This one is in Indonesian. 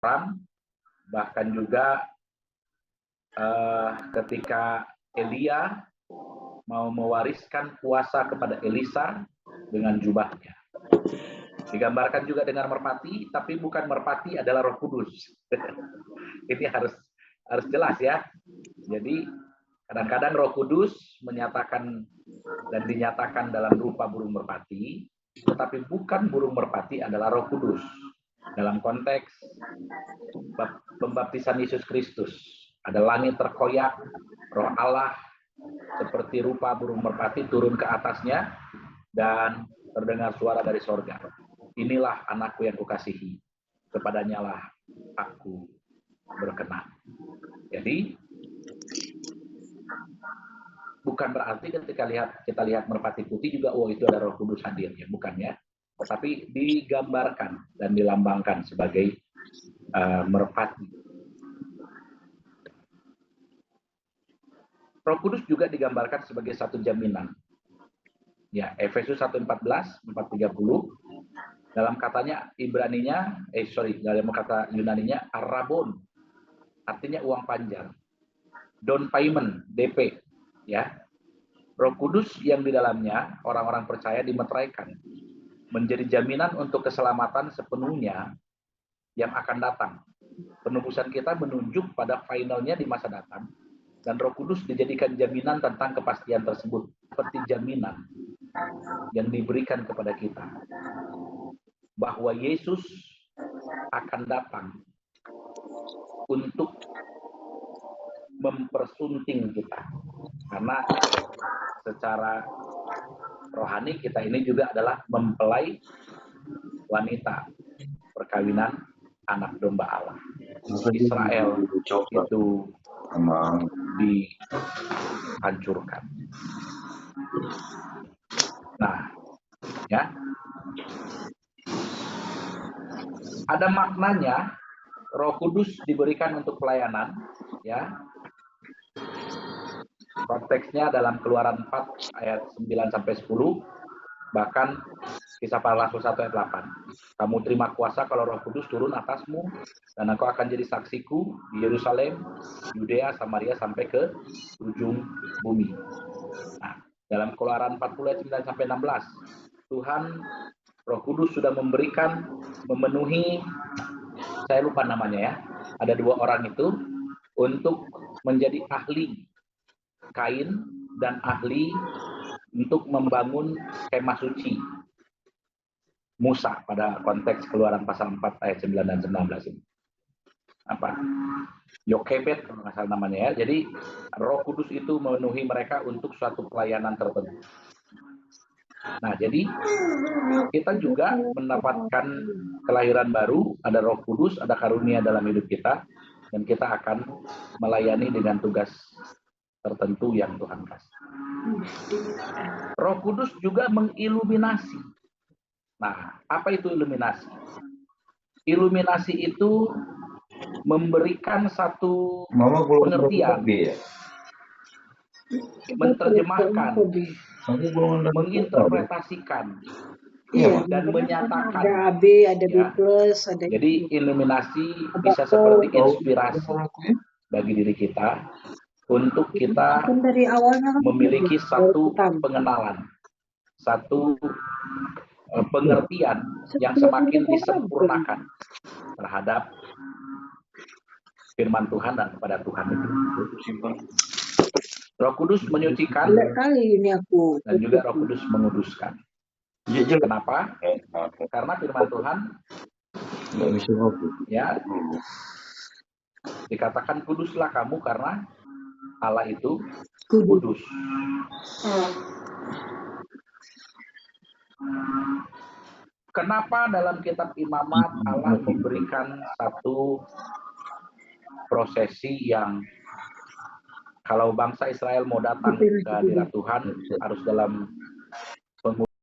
orang, bahkan juga ketika Elia mau mewariskan kuasa kepada Elisa dengan jubahnya. Digambarkan juga dengan merpati, tapi bukan merpati adalah Roh Kudus. Ini harus jelas ya. Jadi kadang-kadang Roh Kudus menyatakan dan dinyatakan dalam rupa burung merpati, tetapi bukan burung merpati adalah Roh Kudus. Dalam konteks pembaptisan Yesus Kristus, ada langit terkoyak, Roh Allah seperti rupa burung merpati turun ke atasnya, dan terdengar suara dari sorga. Inilah anakku yang kukasihi, kepadanya lah aku berkenan. Jadi bukan berarti ketika kita lihat merpati putih juga, itu ada Roh Kudus hadir, ya, bukan ya. Tetapi digambarkan dan dilambangkan sebagai merpati. Roh Kudus juga digambarkan sebagai satu jaminan. Ya, Efesus 1:14, 4:30. Dalam katanya dalam kata Yunaninya arrabon, artinya uang panjar. Down payment, DP, ya. Roh Kudus yang di dalamnya orang-orang percaya dimeteraikan, menjadi jaminan untuk keselamatan sepenuhnya yang akan datang. Penebusan kita menunjuk pada finalnya di masa datang, dan Roh Kudus dijadikan jaminan tentang kepastian tersebut, seperti jaminan yang diberikan kepada kita bahwa Yesus akan datang untuk mempersunting kita, karena secara rohani kita ini juga adalah mempelai wanita perkawinan anak domba Allah. Israel itu dihancurkan. Nah, ya, ada maknanya. Roh Kudus diberikan untuk pelayanan, ya. Konteksnya dalam Keluaran 4 ayat 9 sampai 10, bahkan Kisah Para Rasul 1 ayat 8. Kamu terima kuasa kalau Roh Kudus turun atasmu, dan engkau akan jadi saksiku di Yerusalem, Yudea, Samaria sampai ke ujung bumi. Nah, dalam Keluaran 40 ayat 9 sampai 16, Tuhan Roh Kudus sudah memenuhi, saya lupa namanya ya, ada 2 orang itu untuk menjadi ahli kain dan ahli untuk membangun kemah suci Musa pada konteks Keluaran pasal 4 ayat 9 dan 19 ini. Yokebed kalau nggak salah namanya ya. Jadi Roh Kudus itu memenuhi mereka untuk suatu pelayanan tertentu. Nah, jadi kita juga mendapatkan kelahiran baru, ada Roh Kudus, ada karunia dalam hidup kita, dan kita akan melayani dengan tugas tertentu yang Tuhan kasih. Roh Kudus juga mengiluminasi. Nah, apa itu iluminasi? Iluminasi itu memberikan satu pengertian, menerjemahkan, menginterpretasikan, dan menyatakan. Ada AB, ada B+, ada. Jadi iluminasi bisa seperti inspirasi bagi diri kita untuk kita memiliki satu pengenalan, satu pengertian yang semakin disempurnakan terhadap firman Tuhan dan kepada Tuhan itu. Roh Kudus menyucikan dan juga Roh Kudus menguduskan. Kenapa? Karena firman Tuhan ya dikatakan kuduslah kamu karena Allah itu kudus. Kenapa dalam kitab Imamat Allah memberikan satu prosesi yang kalau bangsa Israel mau datang ke hadirat Tuhan harus dalam